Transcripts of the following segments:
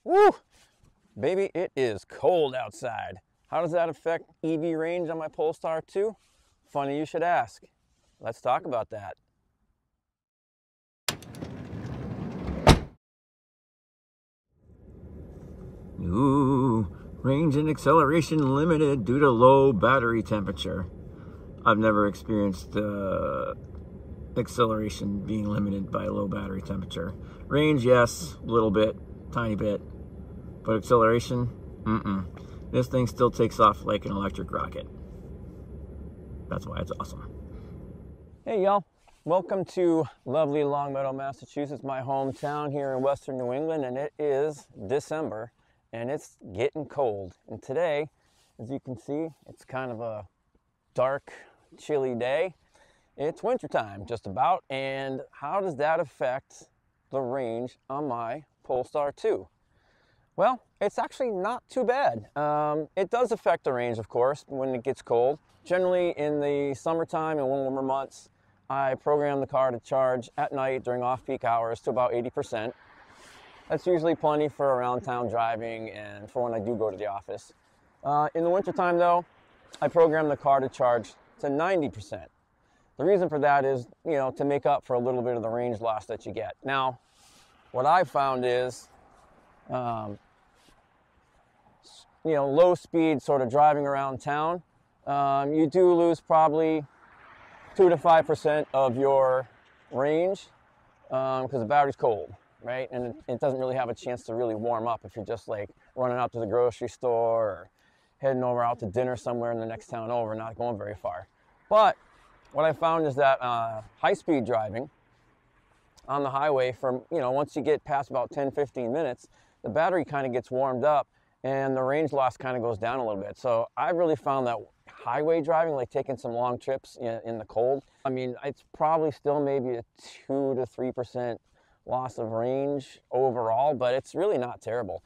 Woo! Baby, it is cold outside. How does that affect EV range on my Polestar 2? Funny you should ask. Let's talk about that. Ooh, range and acceleration limited due to low battery temperature. I've never experienced acceleration being limited by low battery temperature. Range, yes, a little bit, tiny bit. But acceleration, This thing still takes off like an electric rocket. That's why it's awesome. Hey y'all, welcome to lovely Longmeadow, Massachusetts, my hometown here in Western New England, and it is December, and it's getting cold. And today, as you can see, it's kind of a dark, chilly day. It's wintertime, just about, and how does that affect the range on my Polestar 2? Well, it's actually not too bad. It does affect the range, of course, when it gets cold. Generally, in the summertime and warmer months, I program the car to charge at night during off-peak hours to about 80%. That's usually plenty for around town driving and for when I do go to the office. In the wintertime, though, I program the car to charge to 90%. The reason for that is, to make up for a little bit of the range loss that you get. Now, what I've found is, low speed sort of driving around town, you do lose probably 2 to 5% of your range because the battery's cold, right? And it doesn't really have a chance to really warm up if you're just like running out to the grocery store or heading over out to dinner somewhere in the next town over, not going very far. But what I found is that high-speed driving on the highway from, once you get past about 10-15 minutes, the battery kind of gets warmed up and the range loss kind of goes down a little bit. So I really found that highway driving, like taking some long trips in the cold, it's probably still maybe a 2 to 3% loss of range overall, but it's really not terrible.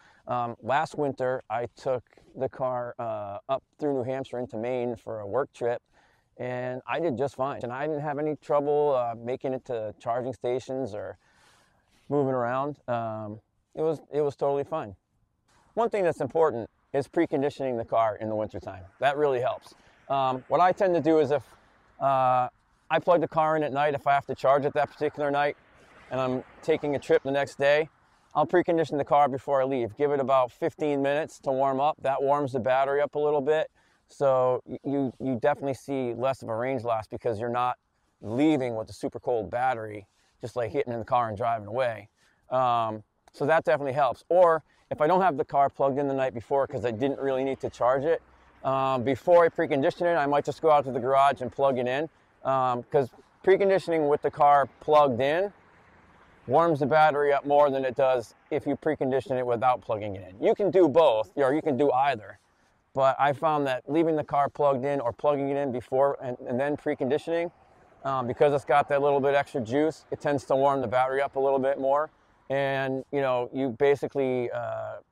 Last winter, I took the car up through New Hampshire into Maine for a work trip, and I did just fine. And I didn't have any trouble making it to charging stations or moving around. It was totally fine. One thing that's important is preconditioning the car in the wintertime. That really helps. What I tend to do is if I plug the car in at night, if I have to charge it that particular night and I'm taking a trip the next day, I'll precondition the car before I leave. Give it about 15 minutes to warm up. That warms the battery up a little bit. So you definitely see less of a range loss because you're not leaving with a super cold battery, just like hitting in the car and driving away. So that definitely helps. Or if I don't have the car plugged in the night before because I didn't really need to charge it, before I precondition it, I might just go out to the garage and plug it in, because preconditioning with the car plugged in warms the battery up more than it does if you precondition it without plugging it in. You can do both, or you can do either, but I found that leaving the car plugged in or plugging it in before and then preconditioning, because it's got that little bit extra juice, it tends to warm the battery up a little bit more. And, you basically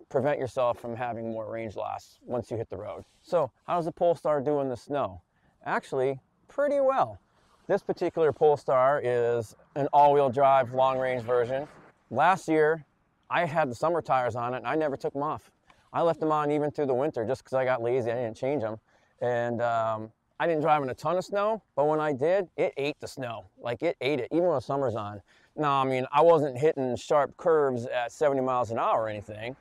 prevent yourself from having more range loss once you hit the road. So how does the Polestar do in the snow? Actually, pretty well. This particular Polestar is an all-wheel drive, long-range version. Last year, I had the summer tires on it, and I never took them off. I left them on even through the winter just because I got lazy. I didn't change them. And I didn't drive in a ton of snow, but when I did, it ate the snow. Like, it ate it, even when the summer's on. Now, I wasn't hitting sharp curves at 70 miles an hour or anything,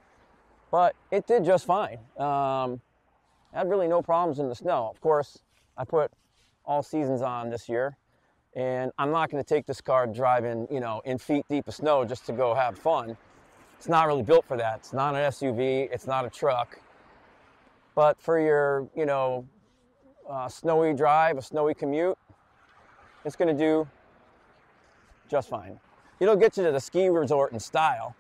but it did just fine. I had really no problems in the snow. Of course, I put all seasons on this year, and I'm not going to take this car driving, in feet deep of snow just to go have fun. It's not really built for that. It's not an SUV. It's not a truck. But for your, snowy drive, a snowy commute, it's going to do just fine. It'll get you to the ski resort in style,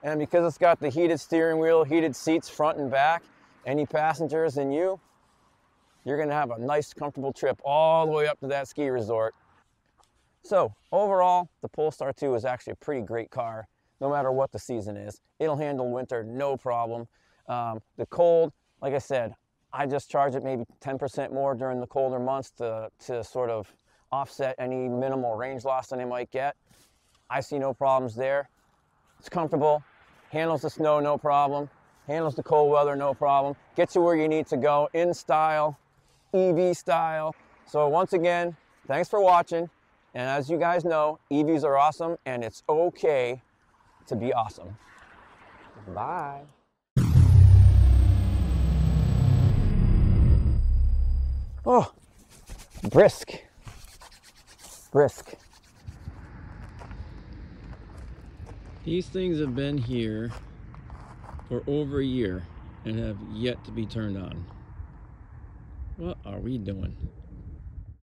and because it's got the heated steering wheel, heated seats front and back, any passengers and you're going to have a nice, comfortable trip all the way up to that ski resort. So overall, the Polestar 2 is actually a pretty great car, no matter what the season is. It'll handle winter, no problem. The cold, like I said, I just charge it maybe 10% more during the colder months to sort of offset any minimal range loss that I might get. I see no problems there. It's comfortable, handles the snow no problem, handles the cold weather no problem, gets you where you need to go in style, EV style. So once again, thanks for watching. And as you guys know, EVs are awesome and it's okay to be awesome. Bye. Oh, brisk. These things have been here for over a year and have yet to be turned on. What are we doing?